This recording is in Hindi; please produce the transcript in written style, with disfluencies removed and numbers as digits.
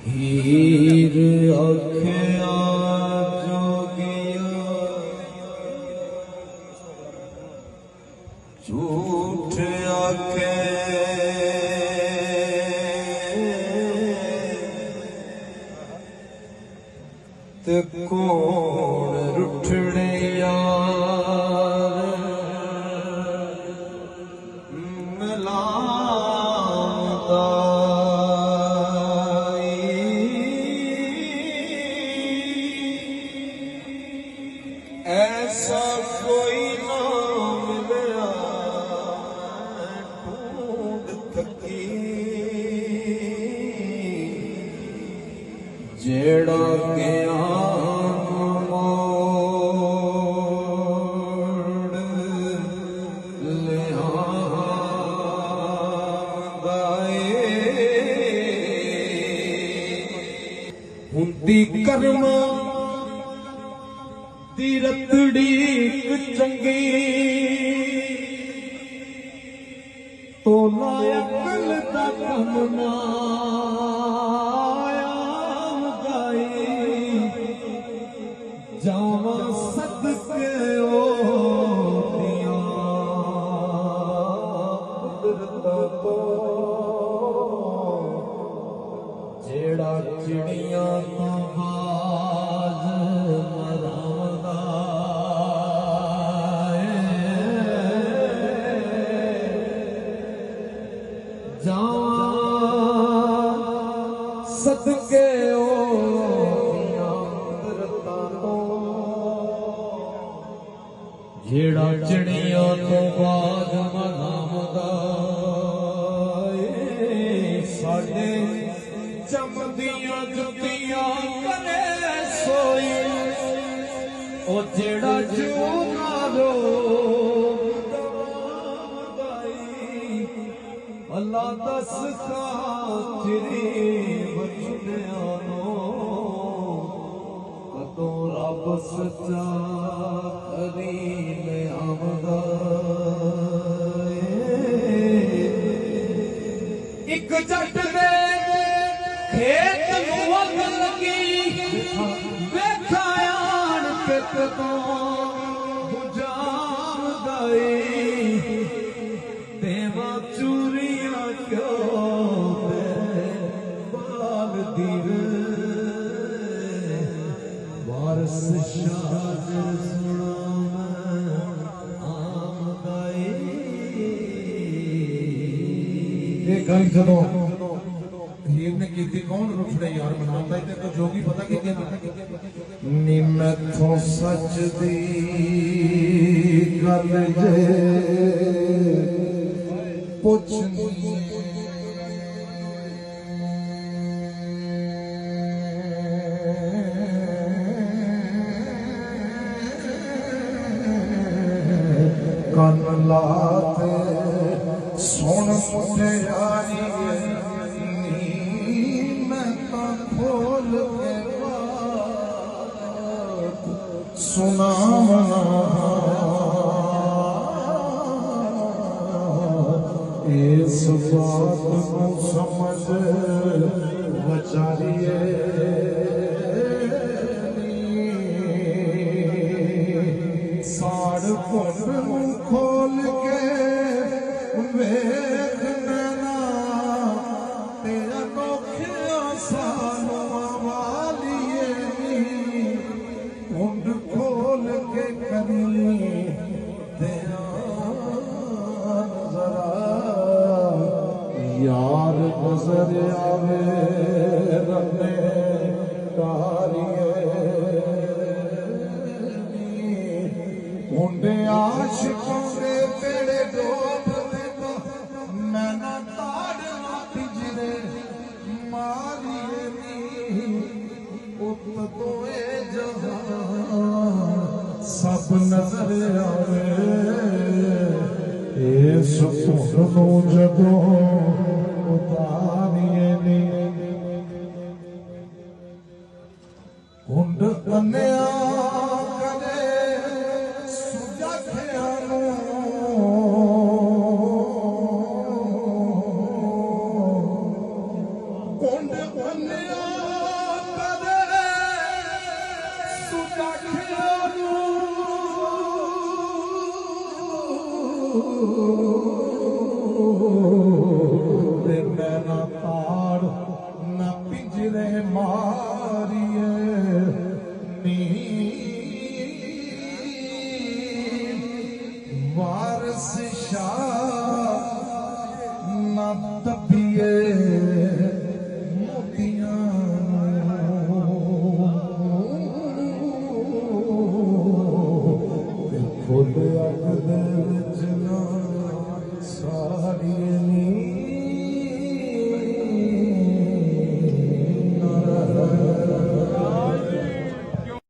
हीर आँखिया जोगिया झूठ आखे ते कौन रुठने यार मिलांदा ऐसा कोई ना मिलया ढूंढ थकी जेड़ा गया मोड़ लियांदा हुंदी कर्मा दी रतड़ी चंगी तो लायकल दा कम ना जावा सदके ओ दिया कुदरत तो जेड़ा चिड़िया तो बाज मरांदा जावा सदके ओ जेड़ा चिड़िया तो बाद मनावदा साडे चमदियां जुतियां कने सोई ओ जेड़ा जूना रो अल्लाह दस खातिरी बचनिया नो कदों रब सच्चा करीम आमदा एक जट दे खेत नूं अग लगी वेखा आण के कदों बुझावदा देवा चूरियां क्यों बाल दीर वारस शाद गल जदों हीर ने की कौन रुठड़े यार मनाता है तो जोगी पता कि नी मैथों सच दी गल जे पुछनी कन लाते सुन मुझे यारी मैं तो खोल के सुना इस बात को समझ बचारिए साड़ मुंह खोल के वेखना तेरा नोखिया सानू वालिए कुंड खोल के करी तेरा जरा यार गुजर आवे रने तारिए कुंड आशिकों के पेड़े डोब मैना ताड़ना पिजरे मारिए उत तो जहां सब नजर आवे इस सुनो जदों उतारिए नी कुंड कन्या करे सुजखिया कुंड ਵੰਡ ਉਹਨਿਆ ਕਦੇ ਸੁਦਾਖਿਆ ਨੂੰ ਤੇ ਮੈਂ ਨਾ ਤਾੜ ਨਾ ਪਿੰਜਰੇ ਮਾਰੀਏ ਨੀ ਵਾਰਸ ਸ਼ਾਹ ਨਾ ਤਪੀਏ ਮੋਤੀਆਂ ਨੂੰ ਤੇ ਫੁੱਲ